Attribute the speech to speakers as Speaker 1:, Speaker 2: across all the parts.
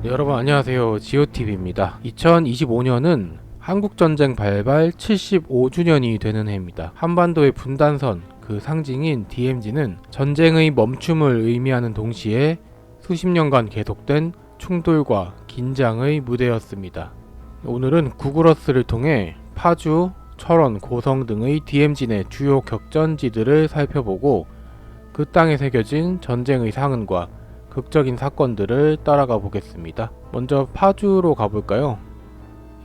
Speaker 1: 네, 여러분 안녕하세요. 지오TV입니다. 2025년은 한국전쟁 발발 75주년이 되는 해입니다. 한반도의 분단선, 그 상징인 DMZ는 전쟁의 멈춤을 의미하는 동시에 수십 년간 계속된 충돌과 긴장의 무대였습니다. 오늘은 구글어스를 통해 파주, 철원, 고성 등의 DMZ 내 주요 격전지들을 살펴보고 그 땅에 새겨진 전쟁의 상흔과 극적인 사건들을 따라가 보겠습니다. 먼저 파주로 가볼까요?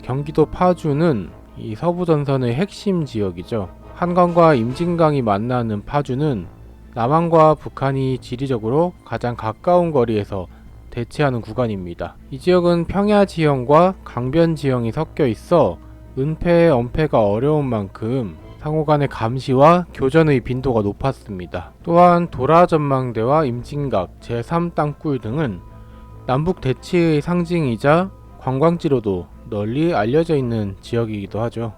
Speaker 1: 경기도 파주는 이 서부전선의 핵심 지역이죠. 한강과 임진강이 만나는 파주는 남한과 북한이 지리적으로 가장 가까운 거리에서 대치하는 구간입니다. 이 지역은 평야 지형과 강변 지형이 섞여 있어 은폐, 엄폐가 어려운 만큼 상호 간의 감시와 교전의 빈도가 높았습니다. 또한 도라전망대와 임진각, 제3땅굴 등은 남북 대치의 상징이자 관광지로도 널리 알려져 있는 지역이기도 하죠.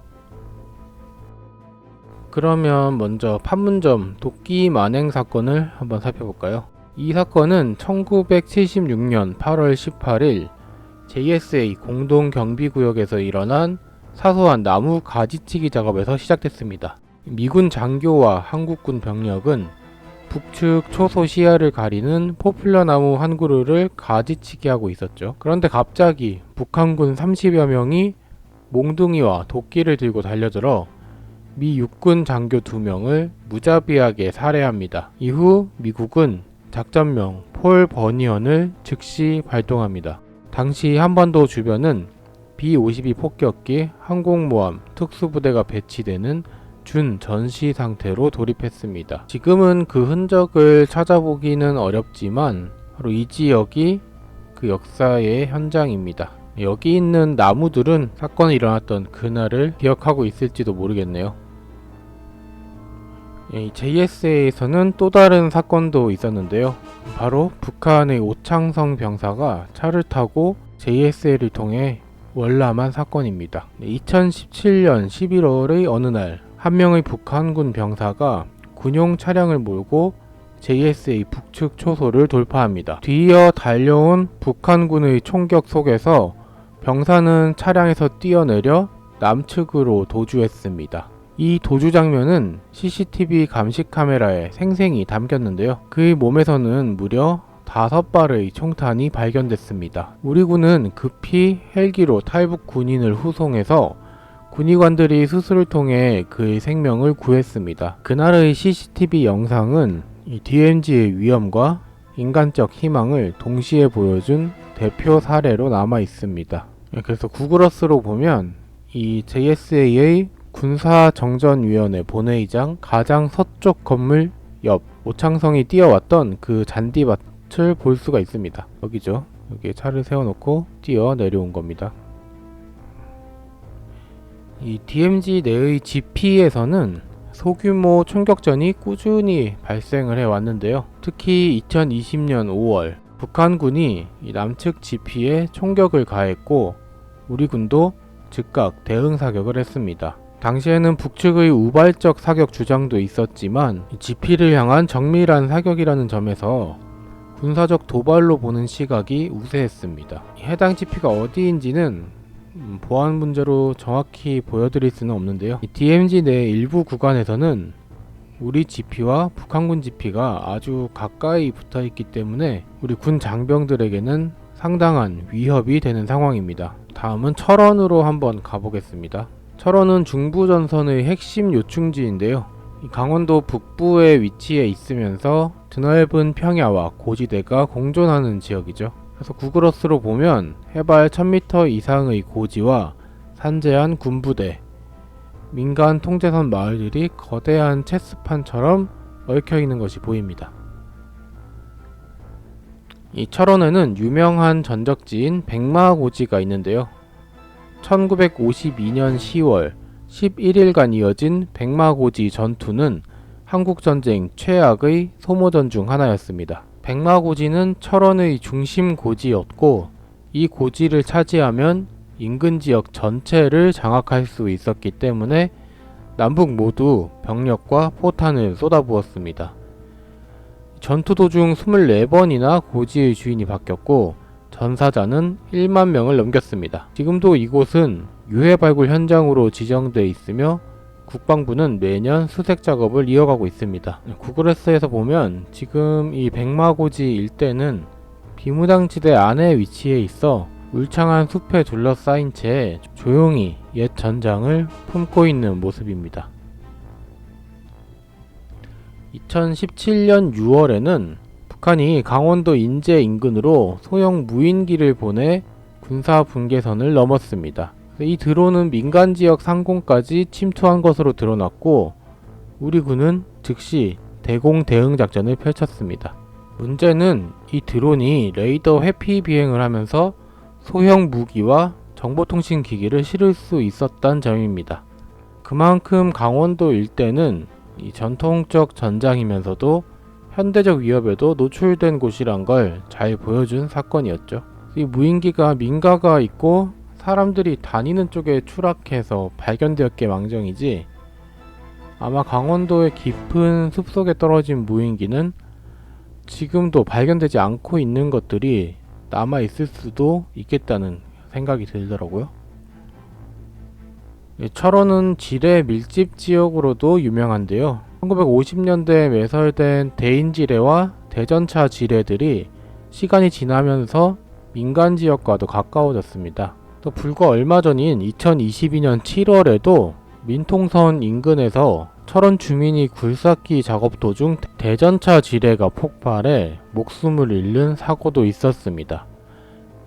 Speaker 1: 그러면 먼저 판문점 도끼 만행 사건을 한번 살펴볼까요? 이 사건은 1976년 8월 18일 JSA 공동경비구역에서 일어난 사소한 나무 가지치기 작업에서 시작됐습니다. 미군 장교와 한국군 병력은 북측 초소 시야를 가리는 포플러 나무 한 그루를 가지치기 하고 있었죠. 그런데 갑자기 북한군 30여 명이 몽둥이와 도끼를 들고 달려들어 미 육군 장교 2명을 무자비하게 살해합니다. 이후 미국은 작전명 폴 버니언을 즉시 발동합니다. 당시 한반도 주변은 B-52 폭격기, 항공모함, 특수부대가 배치되는 준전시 상태로 돌입했습니다. 지금은 그 흔적을 찾아보기는 어렵지만 바로 이 지역이 그 역사의 현장입니다. 여기 있는 나무들은 사건이 일어났던 그날을 기억하고 있을지도 모르겠네요. JSA에서는 또 다른 사건도 있었는데요. 바로 북한의 오창성 병사가 차를 타고 JSA를 통해 월남한 사건입니다. 2017년 11월의 어느 날 한 명의 북한군 병사가 군용 차량을 몰고 JSA 북측 초소를 돌파합니다. 뒤이어 달려온 북한군의 총격 속에서 병사는 차량에서 뛰어내려 남측으로 도주했습니다. 이 도주 장면은 CCTV 감시 카메라에 생생히 담겼는데요. 그의 몸에서는 무려 5발의 총탄이 발견됐습니다. 우리 군은 급히 헬기로 탈북 군인을 후송해서 군의관들이 수술을 통해 그의 생명을 구했습니다. 그날의 CCTV 영상은 이 DMZ의 위험과 인간적 희망을 동시에 보여준 대표 사례로 남아 있습니다. 그래서 구글어스로 보면 이 JSA의 군사정전위원회 본회의장 가장 서쪽 건물 옆 오창성이 뛰어왔던 그 잔디밭을 볼 수가 있습니다. 여기죠. 여기에 차를 세워놓고 뛰어 내려온 겁니다. 이 DMZ 내의 GP에서는 소규모 총격전이 꾸준히 발생을 해왔는데요. 특히 2020년 5월 북한군이 이 남측 GP에 총격을 가했고 우리 군도 즉각 대응 사격을 했습니다. 당시에는 북측의 우발적 사격 주장도 있었지만 GP를 향한 정밀한 사격이라는 점에서 군사적 도발로 보는 시각이 우세했습니다. 해당 GP가 어디인지는 보안 문제로 정확히 보여드릴 수는 없는데요. DMZ 내 일부 구간에서는 우리 GP와 북한군 GP가 아주 가까이 붙어있기 때문에 우리 군 장병들에게는 상당한 위협이 되는 상황입니다. 다음은 철원으로 한번 가보겠습니다. 철원은 중부전선의 핵심 요충지인데요. 강원도 북부에 위치해 있으면서 드넓은 평야와 고지대가 공존하는 지역이죠. 그래서 구글어스로 보면 해발 1000m 이상의 고지와 산재한 군부대, 민간 통제선 마을들이 거대한 체스판처럼 얽혀있는 것이 보입니다. 이 철원에는 유명한 전적지인 백마고지가 있는데요. 1952년 10월 11일간 이어진 백마고지 전투는 한국전쟁 최악의 소모전 중 하나였습니다. 백마고지는 철원의 중심 고지였고 이 고지를 차지하면 인근 지역 전체를 장악할 수 있었기 때문에 남북 모두 병력과 포탄을 쏟아부었습니다. 전투 도중 24번이나 고지의 주인이 바뀌었고 전사자는 1만 명을 넘겼습니다. 지금도 이곳은 유해 발굴 현장으로 지정돼 있으며 국방부는 매년 수색 작업을 이어가고 있습니다. 구글에스에서 보면 지금 이 백마고지 일대는 비무장지대 안에 위치해 있어 울창한 숲에 둘러싸인 채 조용히 옛 전장을 품고 있는 모습입니다. 2017년 6월에는 북한이 강원도 인제 인근으로 소형 무인기를 보내 군사 분계선을 넘었습니다. 이 드론은 민간 지역 상공까지 침투한 것으로 드러났고 우리 군은 즉시 대공 대응 작전을 펼쳤습니다. 문제는 이 드론이 레이더 회피 비행을 하면서 소형 무기와 정보통신 기기를 실을 수 있었던 점입니다. 그만큼 강원도 일대는 이 전통적 전장이면서도 현대적 위협에도 노출된 곳이란 걸 잘 보여준 사건이었죠. 이 무인기가 민가가 있고 사람들이 다니는 쪽에 추락해서 발견되었기에 망정이지 아마 강원도의 깊은 숲속에 떨어진 무인기는 지금도 발견되지 않고 있는 것들이 남아 있을 수도 있겠다는 생각이 들더라고요. 철원은 지뢰 밀집 지역으로도 유명한데요. 1950년대에 매설된 대인지뢰와 대전차 지뢰들이 시간이 지나면서 민간 지역과도 가까워졌습니다. 또 불과 얼마 전인 2022년 7월에도 민통선 인근에서 철원 주민이 굴삭기 작업 도중 대전차 지뢰가 폭발해 목숨을 잃는 사고도 있었습니다.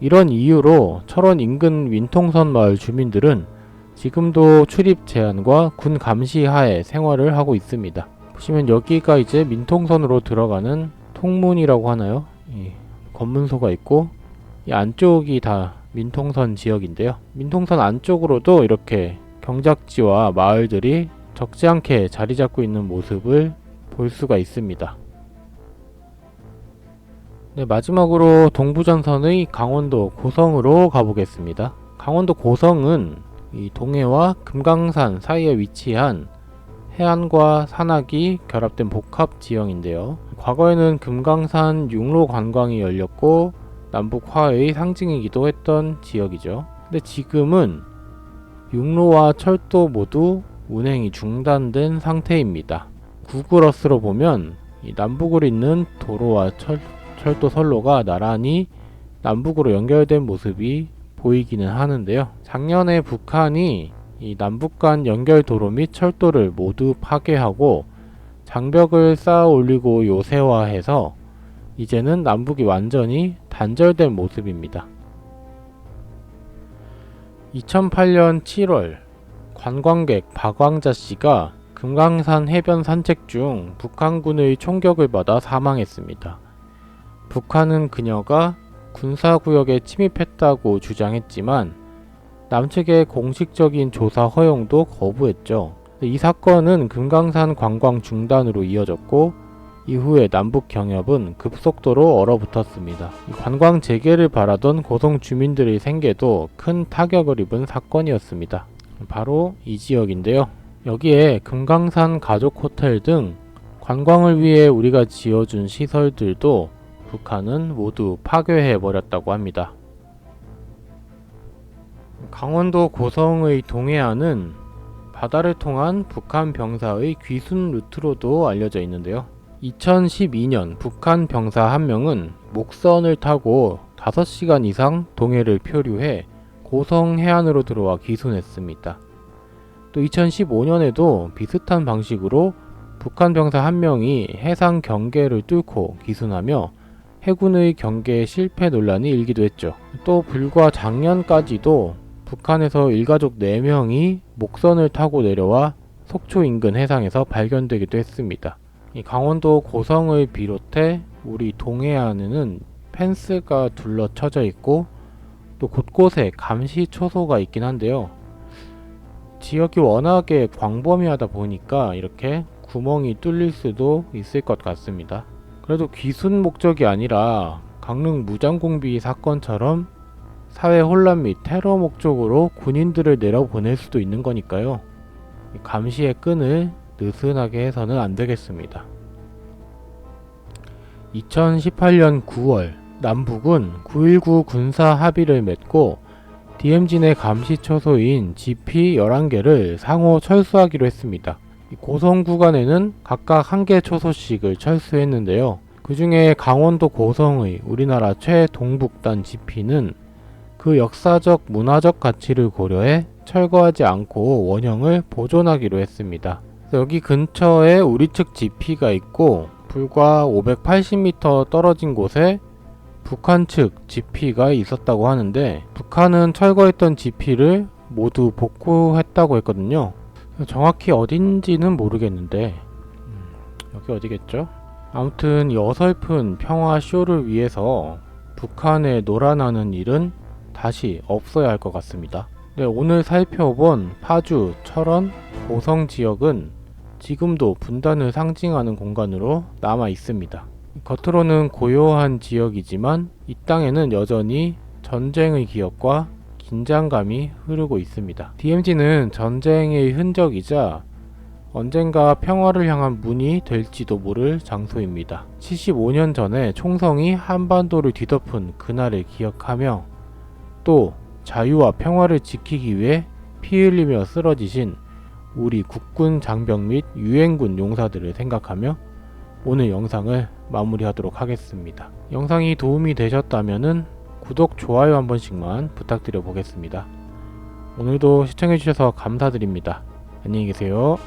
Speaker 1: 이런 이유로 철원 인근 민통선 마을 주민들은 지금도 출입 제한과 군 감시 하에 생활을 하고 있습니다. 보시면 여기가 이제 민통선으로 들어가는 통문이라고 하나요? 검문소가 있고 이 안쪽이 다 민통선 지역인데요. 민통선 안쪽으로도 이렇게 경작지와 마을들이 적지 않게 자리 잡고 있는 모습을 볼 수가 있습니다. 네, 마지막으로 동부전선의 강원도 고성으로 가보겠습니다. 강원도 고성은 이 동해와 금강산 사이에 위치한 해안과 산악이 결합된 복합 지형인데요. 과거에는 금강산 육로 관광이 열렸고 남북화의 상징이기도 했던 지역이죠. 근데 지금은 육로와 철도 모두 운행이 중단된 상태입니다. 구글어스로 보면 이 남북을 잇는 도로와 철도 선로가 나란히 남북으로 연결된 모습이 보이기는 하는데요. 작년에 북한이 이 남북 간 연결 도로 및 철도를 모두 파괴하고 장벽을 쌓아 올리고 요새화해서 이제는 남북이 완전히 단절된 모습입니다. 2008년 7월 관광객 박왕자 씨가 금강산 해변 산책 중 북한군의 총격을 받아 사망했습니다. 북한은 그녀가 군사구역에 침입했다고 주장했지만 남측의 공식적인 조사 허용도 거부했죠. 이 사건은 금강산 관광 중단으로 이어졌고 이후에 남북 경협은 급속도로 얼어붙었습니다. 관광 재개를 바라던 고성 주민들의 생계도 큰 타격을 입은 사건이었습니다. 바로 이 지역인데요. 여기에 금강산 가족 호텔 등 관광을 위해 우리가 지어준 시설들도 북한은 모두 파괴해버렸다고 합니다. 강원도 고성의 동해안은 바다를 통한 북한 병사의 귀순 루트로도 알려져 있는데요. 2012년 북한 병사 한 명은 목선을 타고 5시간 이상 동해를 표류해 고성 해안으로 들어와 귀순했습니다. 또 2015년에도 비슷한 방식으로 북한 병사 한 명이 해상 경계를 뚫고 귀순하며 해군의 경계 실패 논란이 일기도 했죠. 또 불과 작년까지도 북한에서 일가족 4명이 목선을 타고 내려와 속초 인근 해상에서 발견되기도 했습니다. 이 강원도 고성을 비롯해 우리 동해안에는 펜스가 둘러쳐져 있고 또 곳곳에 감시 초소가 있긴 한데요. 지역이 워낙에 광범위하다 보니까 이렇게 구멍이 뚫릴 수도 있을 것 같습니다. 그래도 귀순 목적이 아니라 강릉 무장공비 사건처럼 사회 혼란 및 테러 목적으로 군인들을 내려보낼 수도 있는 거니까요. 감시의 끈을 느슨하게 해서는 안 되겠습니다. 2018년 9월 남북은 9.19 군사 합의를 맺고 DMZ 내 감시 초소인 GP 11개를 상호 철수하기로 했습니다. 고성 구간에는 각각 1개 초소씩을 철수했는데요. 그 중에 강원도 고성의 우리나라 최동북단 GP는 그 역사적 문화적 가치를 고려해 철거하지 않고 원형을 보존하기로 했습니다. 여기 근처에 우리 측 GP가 있고 불과 580m 떨어진 곳에 북한 측 GP가 있었다고 하는데, 북한은 철거했던 GP를 모두 복구했다고 했거든요. 정확히 어딘지는 모르겠는데 여기 어디겠죠? 아무튼 이 어설픈 평화 쇼를 위해서 북한에 놀아나는 일은 다시 없어야 할 것 같습니다. 네, 오늘 살펴본 파주, 철원, 고성 지역은 지금도 분단을 상징하는 공간으로 남아 있습니다. 겉으로는 고요한 지역이지만 이 땅에는 여전히 전쟁의 기억과 긴장감이 흐르고 있습니다. DMZ는 전쟁의 흔적이자 언젠가 평화를 향한 문이 될지도 모를 장소입니다. 75년 전에 총성이 한반도를 뒤덮은 그날을 기억하며 또 자유와 평화를 지키기 위해 피 흘리며 쓰러지신 우리 국군 장병 및 유엔군 용사들을 생각하며 오늘 영상을 마무리하도록 하겠습니다. 영상이 도움이 되셨다면 구독, 좋아요 한 번씩만 부탁드려 보겠습니다. 오늘도 시청해주셔서 감사드립니다. 안녕히 계세요.